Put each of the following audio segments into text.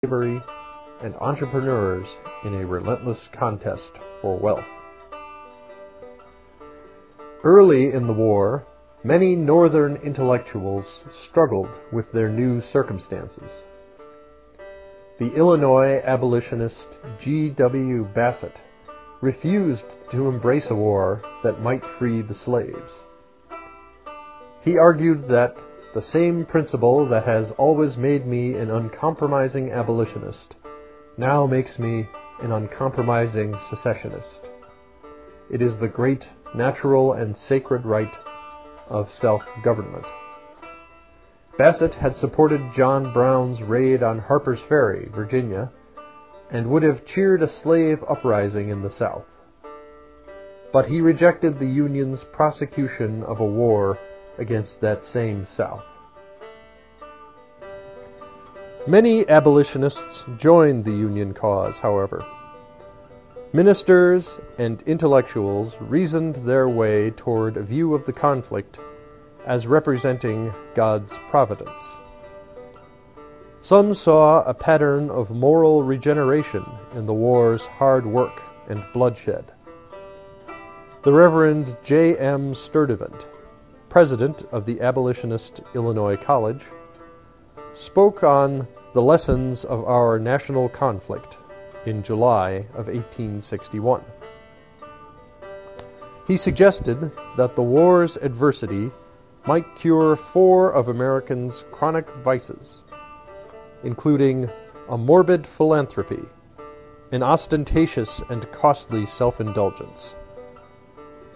slavery and entrepreneurs in a relentless contest for wealth. Early in the war, many Northern intellectuals struggled with their new circumstances. The Illinois abolitionist G.W. Bassett refused to embrace a war that might free the slaves. He argued that the same principle that has always made me an uncompromising abolitionist now makes me an uncompromising secessionist. It is the great natural and sacred right of self-government. Bassett had supported John Brown's raid on Harper's Ferry, Virginia, and would have cheered a slave uprising in the South. But he rejected the Union's prosecution of a war against that same South. Many abolitionists joined the Union cause, however. Ministers and intellectuals reasoned their way toward a view of the conflict as representing God's providence. Some saw a pattern of moral regeneration in the war's hard work and bloodshed. The Reverend J. M. Sturtevant, president of the abolitionist Illinois College, spoke on the lessons of our national conflict in July of 1861. He suggested that the war's adversity might cure 4 of Americans' chronic vices, including a morbid philanthropy, an ostentatious and costly self-indulgence,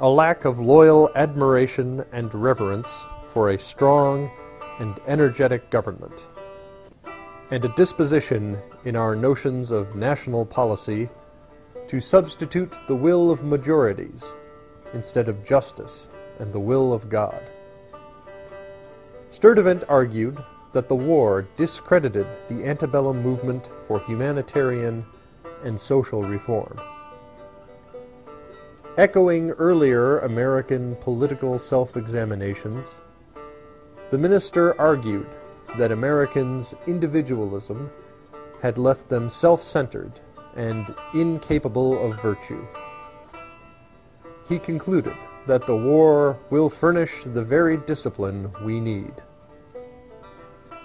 a lack of loyal admiration and reverence for a strong and energetic government, and a disposition in our notions of national policy to substitute the will of majorities instead of justice and the will of God. Sturtevant argued that the war discredited the antebellum movement for humanitarian and social reform. Echoing earlier American political self-examinations, the minister argued that Americans' individualism had left them self-centered and incapable of virtue. He concluded that the war will furnish the very discipline we need.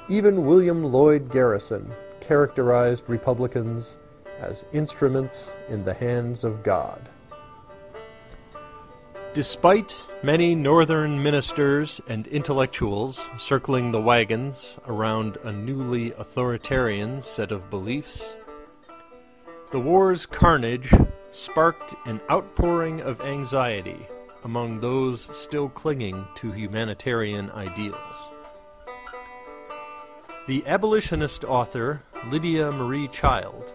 Even William Lloyd Garrison characterized Republicans as instruments in the hands of God. Despite many Northern ministers and intellectuals circling the wagons around a newly authoritarian set of beliefs, the war's carnage sparked an outpouring of anxiety among those still clinging to humanitarian ideals. The abolitionist author Lydia Marie Child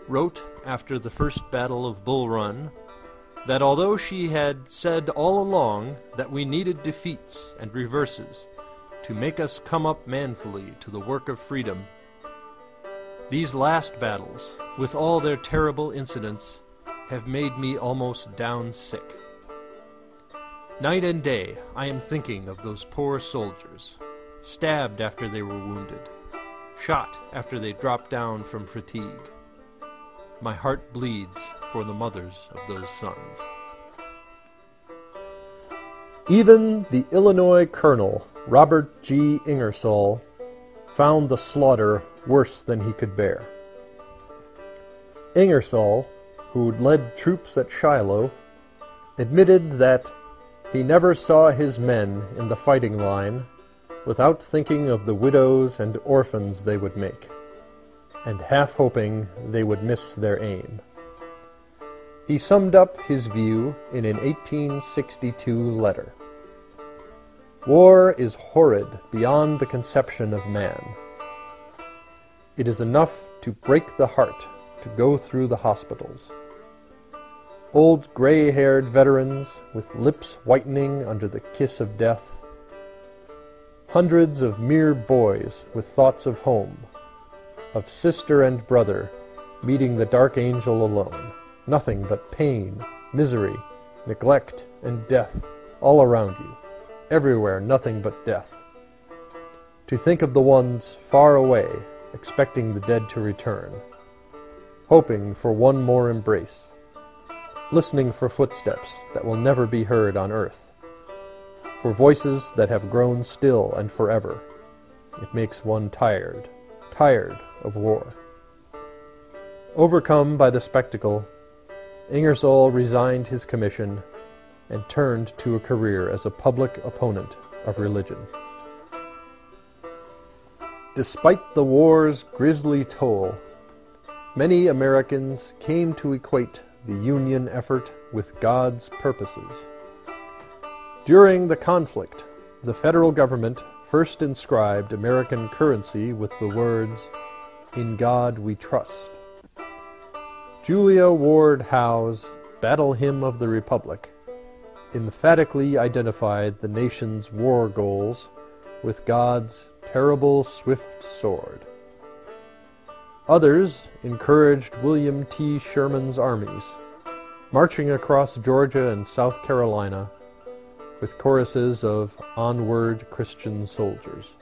wrote after the First Battle of Bull Run that although she had said all along that we needed defeats and reverses to make us come up manfully to the work of freedom, these last battles, with all their terrible incidents, have made me almost down sick. Night and day I am thinking of those poor soldiers, stabbed after they were wounded, shot after they dropped down from fatigue. My heart bleeds for the mothers of those sons. Even the Illinois Colonel, Robert G. Ingersoll, found the slaughter worse than he could bear. Ingersoll, who'd led troops at Shiloh, admitted that he never saw his men in the fighting line without thinking of the widows and orphans they would make, and half hoping they would miss their aim. He summed up his view in an 1862 letter. "War is horrid beyond the conception of man. It is enough to break the heart to go through the hospitals. Old gray-haired veterans with lips whitening under the kiss of death. Hundreds of mere boys with thoughts of home, of sister and brother meeting the dark angel alone. Nothing but pain, misery, neglect, and death all around you. Everywhere nothing but death. To think of the ones far away expecting the dead to return, hoping for one more embrace, listening for footsteps that will never be heard on earth, for voices that have grown still and forever. It makes one tired of war. Overcome by the spectacle, Ingersoll resigned his commission and turned to a career as a public opponent of religion. Despite the war's grisly toll, many Americans came to equate the Union effort with God's purposes. During the conflict, the federal government first inscribed American currency with the words, "In God We Trust." Julia Ward Howe's Battle Hymn of the Republic emphatically identified the nation's war goals with God's terrible swift sword. Others encouraged William T. Sherman's armies, marching across Georgia and South Carolina with choruses of "Onward, Christian Soldiers."